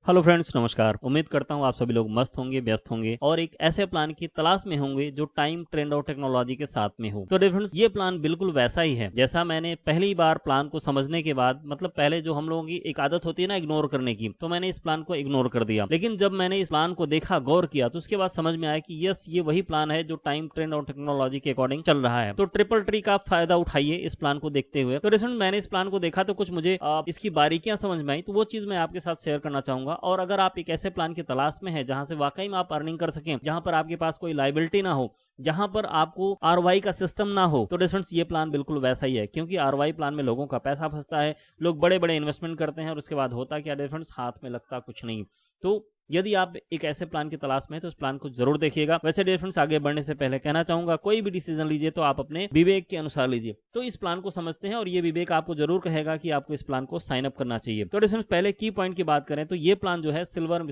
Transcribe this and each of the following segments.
Hello friends, नमस्कार। उम्मीद करता हूँ आप सभी लोग मस्त होंगे, व्यस्त होंगे और एक ऐसे प्लान की तलाश में होंगे जो टाइम, ट्रेंड और टेक्नोलॉजी के साथ में हो। तो फ्रेंड्स, ये प्लान बिल्कुल वैसा ही है जैसा मैंने पहली बार प्लान को समझने के बाद, मतलब पहले जो हम लोगों की एक आदत होती है ना इग्नोर करने की, तो मैंने इस प्लान को इग्नोर कर दिया। लेकिन जब मैंने इस प्लान को देखा, गौर किया, तो उसके बाद समझ में आया कि यस, ये वही प्लान है जो टाइम, ट्रेंड और टेक्नोलॉजी के अकॉर्डिंग चल रहा है। तो ट्रिपल ट्री का फायदा उठाइए इस प्लान को देखते हुए। तो फ्रेंड्स, मैंने इस प्लान को देखा तो कुछ मुझे इसकी बारीकियां समझ में आई, तो वो चीज मैं आपके साथ शेयर करना चाहूंगा। और अगर आप एक ऐसे प्लान की तलाश में है जहां से वाकई में आप अर्निंग कर सकें, जहां पर आपके पास कोई लायबिलिटी ना हो, जहां पर आपको आरवाई का सिस्टम ना हो, तो फ्रेंड्स ये प्लान बिल्कुल वैसा ही है। क्योंकि आरवाई प्लान में लोगों का पैसा फंसता है, लोग बड़े बड़े इन्वेस्टमेंट करते हैं और उसके बाद होता क्या फ्रेंड्स, हाथ में लगता कुछ नहीं। तो यदि आप एक ऐसे प्लान की तलाश में हैं तो इस प्लान को जरूर देखिएगा। वैसे डियर फ्रेंड्स, आगे बढ़ने से पहले कहना चाहूंगा, कोई भी डिसीजन लीजिए तो आप अपने विवेक के अनुसार लीजिए। तो इस प्लान को समझते हैं और ये विवेक आपको जरूर कहेगा कि आपको इस प्लान को साइन अप करना चाहिए। तो डियर फ्रेंड्स, पहले की पॉइंट की बात करें तो ये प्लान जो है सिल्वर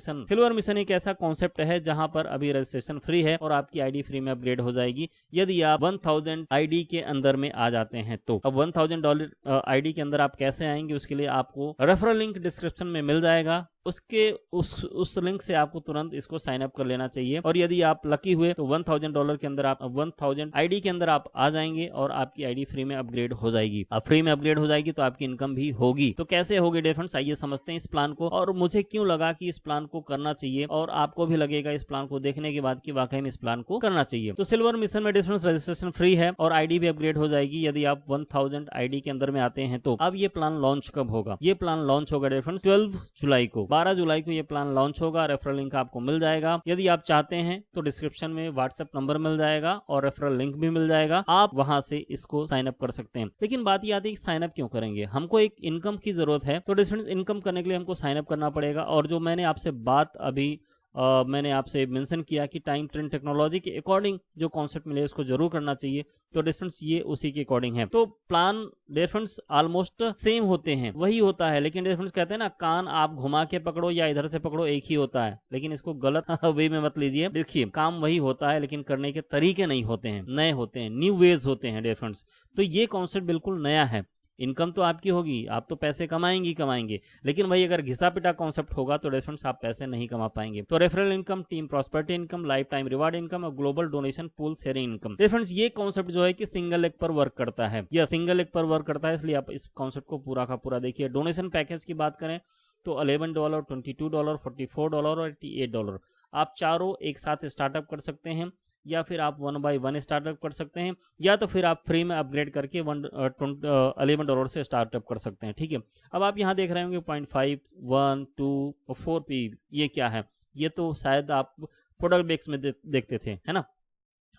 मिशन एक ऐसा कॉन्सेप्ट है जहां पर अभी रजिस्ट्रेशन फ्री है और आपकी आईडी फ्री में अपग्रेड हो जाएगी यदि आप 1000 आईडी के अंदर में आ जाते हैं। तो अब $1000 आईडी के अंदर आप कैसे आएंगे, उसके लिए आपको रेफरल लिंक डिस्क्रिप्शन में मिल जाएगा। उसके उस लिंक से आपको तुरंत इसको साइन अप कर लेना चाहिए। और यदि आप लकी हुए तो $1000 के अंदर, आप 1000 आईडी के अंदर आप आ जाएंगे और आपकी आईडी फ्री में अपग्रेड हो जाएगी। अब फ्री में अपग्रेड हो जाएगी तो आपकी इनकम भी होगी। तो कैसे होगी डियर फ्रेंड्स, आइए समझते हैं इस प्लान को और मुझे क्यों लगा कि इस प्लान को करना चाहिए और आपको भी लगेगा इस प्लान को देखने के बाद कि वाकई में इस प्लान को करना चाहिए। तो सिल्वर मिशन में डियर फ्रेंड्स रजिस्ट्रेशन फ्री है और आईडी भी अपग्रेड हो जाएगी यदि आप 1000 आईडी के अंदर में आते हैं। तो अब ये प्लान लॉन्च कब होगा? ये प्लान लॉन्च होगा डियर फ्रेंड्स 12 जुलाई को। 12 जुलाई को ये प्लान लॉन्च होगा। रेफरल लिंक आपको मिल जाएगा। यदि आप चाहते हैं तो डिस्क्रिप्शन में व्हाट्सएप नंबर मिल जाएगा और रेफरल लिंक भी मिल जाएगा। आप वहां से इसको साइन अप कर सकते हैं। लेकिन बात ये आती है कि साइन अप क्यों करेंगे? हमको एक इनकम की जरूरत है, तो डिफरेंट इनकम करने के लिए हमको साइन अप करना पड़ेगा। और जो मैंने आपसे बात अभी मैंने आपसे मेंशन किया कि टाइम, ट्रेंड, टेक्नोलॉजी के अकॉर्डिंग जो कॉन्सेप्ट मिले उसको जरूर करना चाहिए। तो डिफरेंस ये उसी के अकॉर्डिंग है। तो प्लान डिफरेंस ऑलमोस्ट सेम होते हैं, वही होता है। लेकिन डिफरेंस कहते हैं ना, कान आप घुमा के पकड़ो या इधर से पकड़ो, एक ही होता है। लेकिन इसको गलत वे में मत लीजिए। देखिए, काम वही होता है लेकिन करने के तरीके नहीं होते हैं, नए होते हैं, न्यू वेज होते हैं डिफरेंस। तो ये कॉन्सेप्ट बिल्कुल नया है। इनकम तो आपकी होगी, आप तो पैसे कमाएंगे, लेकिन वही अगर घिसा पिटा कॉन्सेप्ट होगा तो डिफरेंस आप पैसे नहीं कमा पाएंगे। तो referral income, team prosperity income, life time reward income और global donation pool sharing income. Difference ये कॉन्सेप्ट जो है कि सिंगल लेग पर वर्क करता है, या सिंगल लेग पर वर्क करता है, इसलिए आप इस कॉन्सेप्ट को पूरा का पूरा देखिए। डोनेशन पैकेज की बात करें तो $11, $22, $44 और $88 आप चारों एक साथ स्टार्टअप कर सकते हैं, या फिर आप 1 by 1 स्टार्टअप कर सकते हैं, या तो फिर आप फ्री में अपग्रेड करके $11 से स्टार्टअप कर सकते हैं। ठीक है, अब आप यहाँ देख रहे होंगे 0.5, 1, 2 और 4P, ये क्या है? ये तो शायद आप प्रोडक्ट बेस में देखते थे, है ना।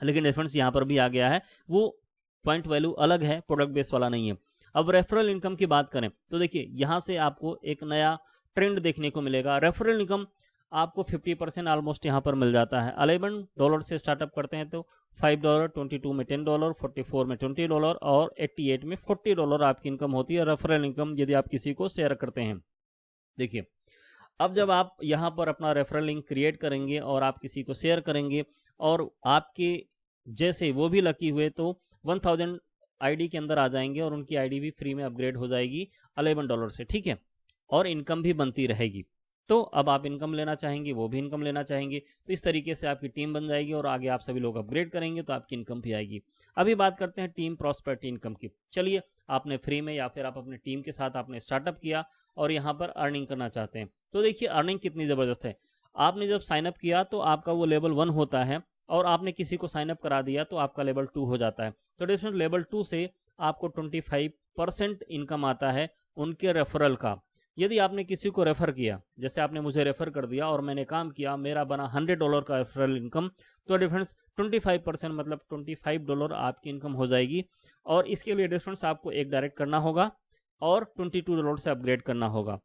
लेकिन रेफरेंस यहाँ पर भी आ गया है, वो पॉइंट वैल्यू अलग है, प्रोडक्ट बेस वाला नहीं है। अब रेफरल इनकम की बात करें तो देखिए, यहाँ से आपको एक नया ट्रेंड देखने को मिलेगा। रेफरल इनकम आपको 50% ऑलमोस्ट यहाँ पर मिल जाता है। $11 से स्टार्टअप करते हैं तो $5, 22 में $10, 44 में $20 और 88 में $40 आपकी इनकम होती है, रेफरल इनकम, यदि आप किसी को शेयर करते हैं। देखिए, अब जब आप यहाँ पर अपना रेफरल लिंक क्रिएट करेंगे और आप किसी को शेयर करेंगे और आपके जैसे वो भी लकी हुए तो 1000 आईडी के अंदर आ जाएंगे और उनकी आईडी भी फ्री में अपग्रेड हो जाएगी $11 से। ठीक है, और इनकम भी बनती रहेगी। तो अब आप इनकम लेना चाहेंगे, वो भी इनकम लेना चाहेंगे, तो इस तरीके से आपकी टीम बन जाएगी और आगे आप सभी लोग अपग्रेड करेंगे तो आपकी इनकम भी आएगी। अभी बात करते हैं टीम प्रॉस्पेरिटी इनकम की। चलिए, आपने फ्री में या फिर आप अपने टीम के साथ आपने स्टार्टअप किया और यहाँ पर अर्निंग करना चाहते हैं। तो देखिए, अर्निंग कितनी ज़बरदस्त है। आपने जब साइनअप किया तो आपका वो लेवल 1 होता है और आपने किसी को साइनअप करा दिया तो आपका लेवल 2 हो जाता है। तो डिफरेंट लेवल 2 से आपको 25% इनकम आता है उनके रेफरल का। यदि आपने किसी को रेफर किया, जैसे आपने मुझे रेफर कर दिया और मैंने काम किया, मेरा बना $100 का रेफरल इनकम, तो डिफरेंस 25% मतलब $25 आपकी इनकम हो जाएगी। और इसके लिए डिफरेंस आपको एक डायरेक्ट करना होगा और $22 से अपग्रेड करना होगा।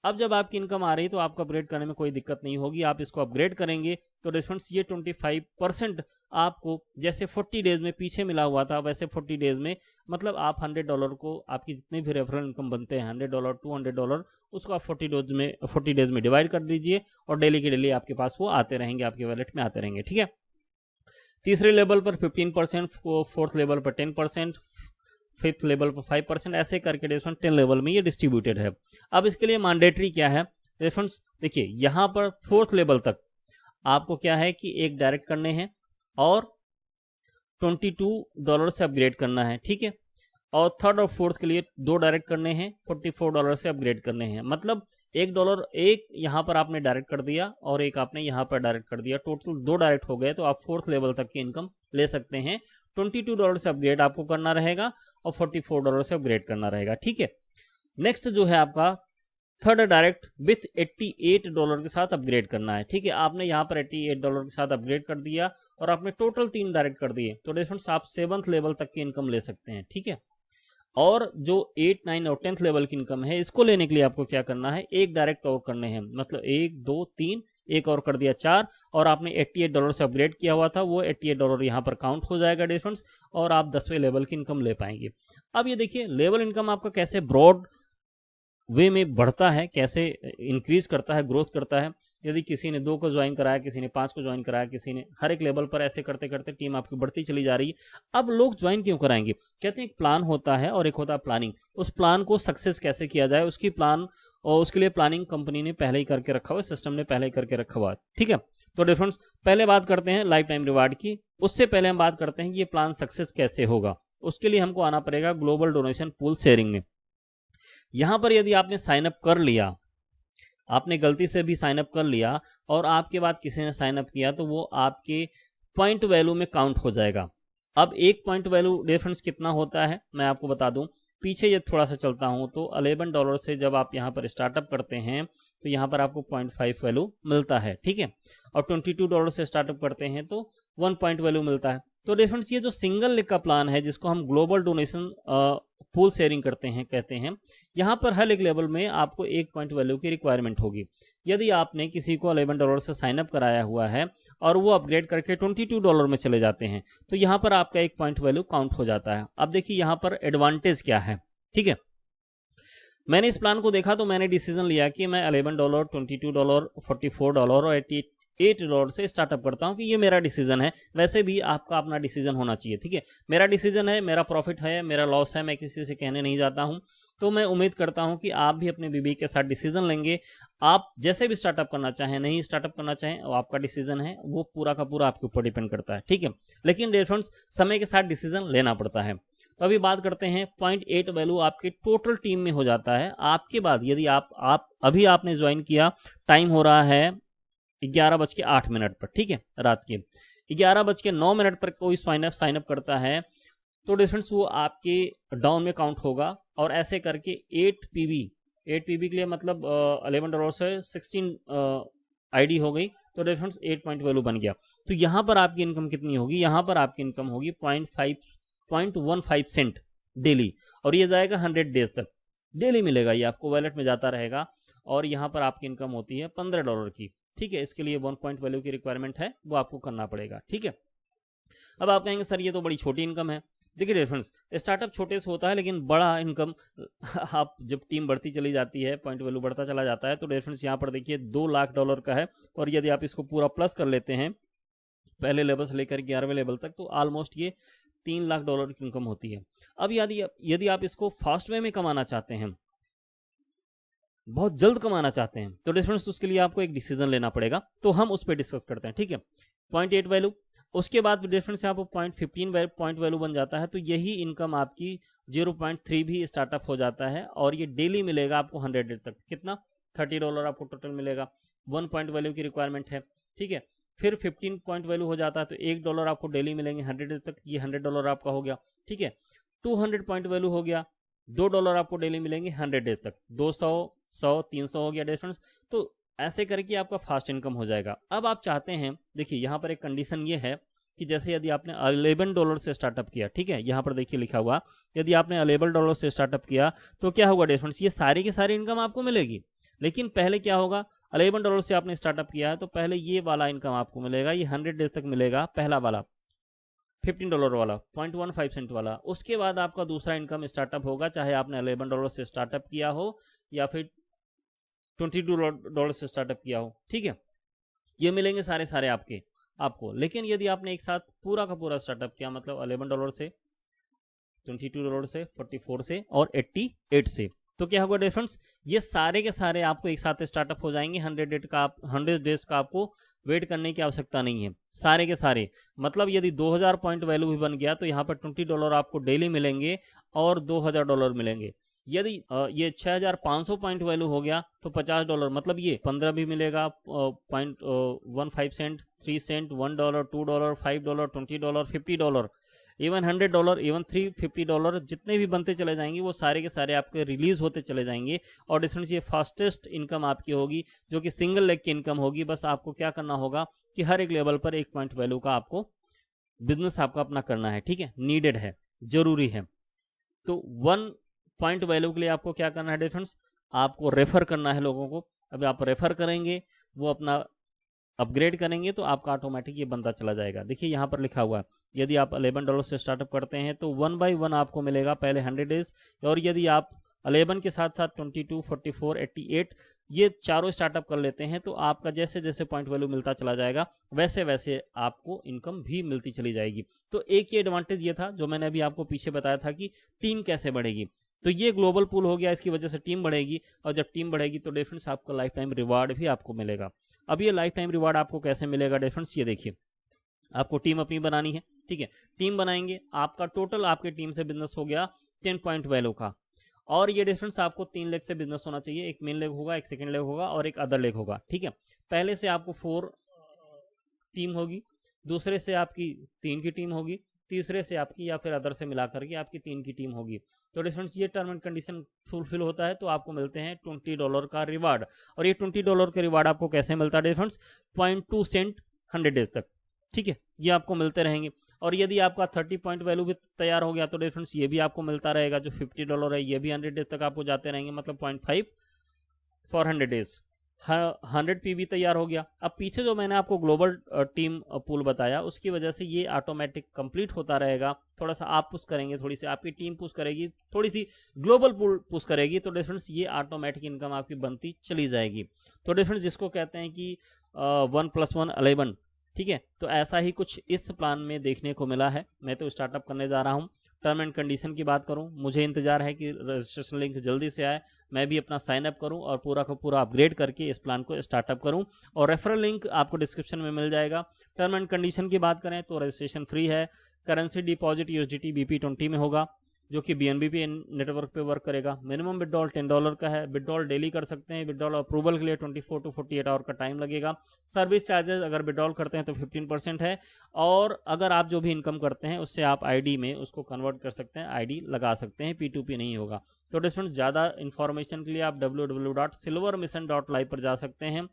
अब जब आपकी इनकम आ रही तो आपको अपग्रेड करने में कोई दिक्कत नहीं होगी। आप इसको अपग्रेड करेंगे तो डिफरेंस ये 25% आपको जैसे 40 डेज में पीछे मिला हुआ था, वैसे 40 डेज में मतलब आप $100 को, आपकी जितने भी रेफरल इनकम बनते हैं $100, $200, उसको आप 40 डेज में डिवाइड कर दीजिए और डेली के डेली आपके पास वो आते रहेंगे, आपके वॉलेट में आते रहेंगे। ठीक है, तीसरे लेवल पर 15%, फोर्थ लेवल पर 10%, फिफ्थ लेवल पर 5%, ऐसे करके 10 लेवल में ये डिस्ट्रीब्यूटेड है। अब इसके लिए मैंडेटरी क्या है, रेफरेंस देखिए यहाँ पर 4th लेवल तक आपको क्या है कि एक डायरेक्ट करने हैं और $22 से अपग्रेड करना है, ठीक है। और 3rd और 4th के लिए 2 डायरेक्ट करने हैं, $44 से अपग्रेड करने हैं। मतलब $1 एक यहाँ पर आपने डायरेक्ट कर दिया और एक आपने यहाँ पर डायरेक्ट कर दिया, टोटल 2 डायरेक्ट हो गए। तो आप 4th लेवल तक की इनकम ले सकते हैं। $22 से अपग्रेड आपको करना रहेगा और $44 से अपग्रेड करना रहेगा, ठीक है। नेक्स्ट जो है आपका 3rd डायरेक्ट विथ $88 के साथ अपग्रेड करना है, ठीक है। आपने यहाँ पर $88 के साथ अपग्रेड कर दिया और आपने टोटल 3 डायरेक्ट कर दिए, तो डिफरेंस आप 7th लेवल तक की इनकम ले सकते हैं, ठीक है। और जो 8, 9 और 10th लेवल की इनकम है, इसको लेने के लिए आपको क्या करना है, एक डायरेक्ट और करने हैं। मतलब 1, 2, 3, एक और कर दिया 4, और आपने $88 से अपग्रेड किया हुआ था, वो $88 यहाँ पर काउंट हो जाएगा डिफरेंस, और आप 10वें लेवल की इनकम ले पाएंगे। अब ये देखिए लेवल इनकम आपका कैसे ब्रॉड वे में बढ़ता है, कैसे इंक्रीज करता है, ग्रोथ करता है। यदि किसी ने 2 को ज्वाइन कराया, किसी ने 5 को ज्वाइन कराया, किसी ने हर एक लेवल पर, ऐसे करते करते टीम आपकी बढ़ती चली जा रही है। अब लोग ज्वाइन क्यों कराएंगे? कहते हैं एक प्लान होता है और एक होता है प्लानिंग। उस प्लान को सक्सेस कैसे किया जाए, उसकी प्लान और उसके लिए प्लानिंग कंपनी ने पहले ही करके रखा हुआ है, सिस्टम ने पहले ही करके रखा हुआ है, ठीक है। तो डिफरेंस पहले बात करते हैं लाइफ टाइम रिवार्ड की, उससे पहले हम बात करते हैं कि ये प्लान सक्सेस कैसे होगा। उसके लिए हमको आना पड़ेगा ग्लोबल डोनेशन पूल शेयरिंग में। यहां पर यदि आपने साइन अप कर लिया, आपने गलती से भी साइन अप कर लिया और आपके बाद किसी ने साइन अप किया, तो वो आपके पॉइंट वैल्यू में काउंट हो जाएगा। अब एक पॉइंट वैल्यू डिफरेंस कितना होता है मैं आपको बता दूं। पीछे ये थोड़ा सा चलता हूं तो $11 से जब आप यहां पर स्टार्टअप करते हैं तो यहां पर आपको 0.5 वैल्यू मिलता है, ठीक है। और $22 से स्टार्टअप करते हैं तो 1 पॉइंट वैल्यू मिलता है। तो डिफरेंस ये जो सिंगल लेग का प्लान है, जिसको हम ग्लोबल डोनेशन पूल शेयरिंग करते हैं कहते हैं, यहाँ पर हर एक लेवल में आपको 1 पॉइंट वैल्यू की रिक्वायरमेंट होगी। यदि आपने किसी को $11 से साइन अप कराया हुआ है और वो अपग्रेड करके $22 में चले जाते हैं, तो यहाँ पर आपका 1 पॉइंट वैल्यू काउंट हो जाता है। अब देखिए यहाँ पर एडवांटेज क्या है, ठीक है। मैंने इस प्लान को देखा तो मैंने डिसीजन लिया कि मैं $11, $22, $44 और $88 से स्टार्टअप करता हूं कि ये मेरा डिसीजन है। वैसे भी आपका अपना डिसीजन होना चाहिए, ठीक है। मेरा डिसीजन है, मेरा प्रॉफिट है, मेरा लॉस है, मैं किसी से कहने नहीं जाता हूं। तो मैं उम्मीद करता हूं कि आप भी अपने बीबी के साथ डिसीजन लेंगे। आप जैसे भी स्टार्टअप करना चाहें, नहीं स्टार्टअप करना चाहें, वो आपका डिसीजन है, वो पूरा का पूरा आपके ऊपर डिपेंड करता है, ठीक है। लेकिन डिफरेंस समय के साथ डिसीजन लेना पड़ता है। तो अभी बात करते हैं 0.8 वैल्यू आपके टोटल टीम में हो जाता है। आपके बाद यदि आप अभी आपने ज्वाइन किया, टाइम हो रहा है 11:08 पर, ठीक है, रात के 11:09 पर कोई साइन अप करता है, तो डिफरेंस वो आपके डाउन में काउंट होगा। और ऐसे करके 8 पीबी के लिए मतलब $11 से 16 आईडी हो गई, तो डिफरेंस 8 पॉइंट वैल्यू बन गया। तो यहां पर आपकी इनकम कितनी होगी? यहां पर आपकी इनकम होगी 0.15 सेंट डेली, और ये जाएगा 100 डेज तक डेली मिलेगा, ये आपको वॉलेट में जाता रहेगा। और यहाँ पर आपकी इनकम होती है $15 की, ठीक है। इसके लिए 1 पॉइंट वैल्यू की रिक्वायरमेंट है, वो आपको करना पड़ेगा, ठीक है। अब आप कहेंगे सर ये तो बड़ी छोटी इनकम है। देखिए डिफरेंस स्टार्टअप छोटे से होता है, लेकिन बड़ा इनकम आप जब टीम बढ़ती चली जाती है, पॉइंट वैल्यू बढ़ता चला जाता है, तो डिफरेंस यहाँ पर देखिए $2 लाख का है। और यदि आप इसको पूरा प्लस कर लेते हैं पहले लेवल से लेकर 11वें लेवल तक, तो ऑलमोस्ट ये $3 लाख की इनकम होती है। अब यदि आप इसको फास्ट वे में कमाना चाहते हैं, बहुत जल्द कमाना चाहते हैं, तो डिफरेंस उसके लिए आपको एक डिसीजन लेना पड़ेगा। तो हम उस पर डिस्कस करते हैं, ठीक है। 0.8 वैल्यू, उसके बाद डिफरेंस यहाँ पर 0.15 पॉइंट वैल्यू बन जाता है, तो यही इनकम आपकी 0.3 भी स्टार्टअप हो जाता है। और ये डेली मिलेगा आपको 100 डेज तक। कितना? $30 आपको टोटल मिलेगा। 1 पॉइंट वैल्यू की रिक्वायरमेंट है, ठीक है। फिर 15 पॉइंट वैल्यू हो जाता है, तो $1 आपको डेली मिलेंगे 100 डेज तक, ये $100 आपका हो गया, ठीक है। 200 पॉइंट वैल्यू हो गया, $2 आपको डेली मिलेंगे 100 डेज तक, 200, 100, 300 हो गया डिफरेंस। तो ऐसे करके आपका फास्ट इनकम हो जाएगा। अब आप चाहते हैं, देखिए यहाँ पर एक कंडीशन ये है कि जैसे यदि आपने $11 से स्टार्टअप किया, ठीक है, यहाँ पर देखिए लिखा हुआ, यदि आपने $11 से स्टार्टअप किया तो क्या होगा डिफरेंस, ये सारी की सारी इनकम आपको मिलेगी। लेकिन पहले क्या होगा, $11 से आपने स्टार्टअप किया है, तो पहले ये वाला इनकम आपको मिलेगा, ये 100 डेज तक मिलेगा, पहला वाला $15 वाला, 0.15 सेंट वाला। उसके बाद आपका दूसरा इनकम स्टार्टअप होगा, चाहे आपने $11 से स्टार्टअप किया हो या फिर $22 से स्टार्टअप किया हो, ठीक है। ये मिलेंगे सारे सारे आपको। लेकिन यदि आपने एक साथ पूरा का पूरा स्टार्टअप किया, मतलब $11 से, $22 से, $44 से और $88 से, तो क्या होगा डिफरेंस, ये सारे के सारे आपको एक साथ स्टार्टअप हो जाएंगे। 100 डेज का आपको वेट करने की आवश्यकता नहीं है, सारे के सारे। मतलब यदि 2000 पॉइंट वैल्यू भी बन गया तो यहाँ पर $20 आपको डेली मिलेंगे और $2000 मिलेंगे। यदि ये 6500 पॉइंट वैल्यू हो गया तो $50, मतलब ये 15 भी मिलेगा, 0.15 सेंट, 3 सेंट, $1, $2, $5, $20, $50, इवन $100, इवन $350, जितने भी बनते चले जाएंगे वो सारे के सारे आपके रिलीज होते चले जाएंगे। और डिफरेंस ये फास्टेस्ट इनकम आपकी होगी, जो कि सिंगल लेग की इनकम होगी। बस आपको क्या करना होगा कि हर एक लेवल पर 1 पॉइंट वैल्यू का आपको बिजनेस आपका अपना करना है, ठीक है, नीडेड है, जरूरी है। तो 1 पॉइंट वैल्यू के लिए आपको क्या करना है डिफरेंस, आपको रेफर करना है लोगों को। अभी आप रेफर करेंगे, वो अपना अपग्रेड करेंगे तो आपका ऑटोमेटिक ये बनता चला जाएगा। देखिए यहाँ पर लिखा हुआ है, यदि आप $11 से स्टार्टअप करते हैं तो 1 by 1 आपको मिलेगा पहले 100 डेज। और यदि आप 11 के साथ साथ 22, 44, 88 ये चारों स्टार्टअप कर लेते हैं तो आपका जैसे जैसे पॉइंट वैल्यू मिलता चला जाएगा वैसे वैसे आपको इनकम भी मिलती चली जाएगी। तो एक ये एडवांटेज ये था जो मैंने अभी आपको पीछे बताया था कि टीम कैसे बढ़ेगी। तो ये ग्लोबल पूल हो गया, इसकी वजह से टीम बढ़ेगी, और जब टीम बढ़ेगी तो डिफरेंस आपको लाइफ टाइम रिवार्ड भी आपको मिलेगा। अब ये लाइफ टाइम रिवार्ड आपको कैसे मिलेगा डिफरेंस, ये देखिए, आपको टीम अपनी बनानी है, ठीक है, टीम बनाएंगे, आपका टोटल आपके टीम से बिजनेस हो गया 10 पॉइंट वैल्यू का। और ये डिफरेंस आपको 3 लेग से बिजनेस होना चाहिए, एक मेन लेग होगा, एक सेकंड लेग होगा और एक अदर लेग होगा, ठीक है। पहले से आपको 4 टीम होगी, दूसरे से आपकी 3 की टीम होगी, तीसरे से आपकी या फिर अदर से मिलाकर के आपकी 3 की टीम होगी। तो डिफरेंस ये टर्म एंड कंडीशन फुलफिल होता है तो आपको मिलते हैं $20 का रिवार्ड। और ये $20 का रिवार्ड आपको कैसे मिलता है डिफरेंस, 0.2 सेंट 100 डेज तक, ठीक है, ये आपको मिलते रहेंगे। और यदि आपका 30 पॉइंट वैल्यू भी तैयार हो गया तो डिफरेंस ये भी आपको मिलता रहेगा, जो $50 है ये भी 100 डेज तक आपको जाते रहेंगे, मतलब 0.5 फॉर 100 डेज। 100 पीवी तैयार हो गया। अब पीछे जो मैंने आपको ग्लोबल टीम पूल बताया उसकी वजह से ये ऑटोमेटिक कंप्लीट होता रहेगा। थोड़ा सा आप पुश करेंगे, थोड़ी सी आपकी टीम पुश करेगी, थोड़ी सी ग्लोबल पूल पुश करेगी, तो डिफरेंस ये ऑटोमेटिक इनकम आपकी बनती चली जाएगी। तो डिफरेंस जिसको कहते हैं कि 1 + 1 11, ठीक है, तो ऐसा ही कुछ इस प्लान में देखने को मिला है। मैं तो स्टार्टअप करने जा रहा हूँ। टर्म एंड कंडीशन की बात करूं, मुझे इंतजार है कि रजिस्ट्रेशन लिंक जल्दी से आए, मैं भी अपना साइन अप करूं और पूरा का पूरा अपग्रेड करके इस प्लान को स्टार्टअप करूं। और रेफरल लिंक आपको डिस्क्रिप्शन में मिल जाएगा। टर्म एंड कंडीशन की बात करें तो रजिस्ट्रेशन फ्री है। करेंसी डिपॉजिट USDT BP20 में होगा, जो कि BNB नेटवर्क पे वर्क करेगा। मिनिमम विड्रॉल $10 का है। विड्रॉल डेली कर सकते हैं। विड्रॉल अप्रूवल के लिए 24 to 48 आवर का टाइम लगेगा। सर्विस चार्जेस अगर विड्रॉल करते हैं तो 15% है। और अगर आप जो भी इनकम करते हैं उससे आप ID में उसको कन्वर्ट कर सकते हैं, ID लगा सकते हैं, P2P नहीं होगा। तो डिस्टेंस ज़्यादा इन्फॉर्मेशन के लिए आप www.silvermission.live पर जा सकते हैं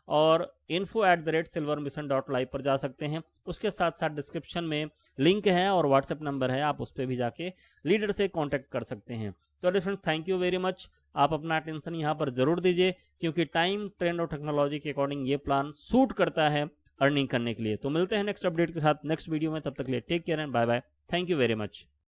और info@silvermission.live पर जा सकते हैं। उसके साथ साथ डिस्क्रिप्शन में लिंक है और व्हाट्सएप नंबर है, आप उस पर भी जाके लीडर से कांटेक्ट कर सकते हैं। तो different thank you very much. आप अपना अटेंशन यहाँ पर जरूर दीजिए, क्योंकि टाइम, ट्रेंड और टेक्नोलॉजी के अकॉर्डिंग ये प्लान सूट करता है अर्निंग करने के लिए। तो मिलते हैं नेक्स्ट अपडेट के साथ नेक्स्ट वीडियो में, तब तक के लिए take care and bye bye. Thank you very much.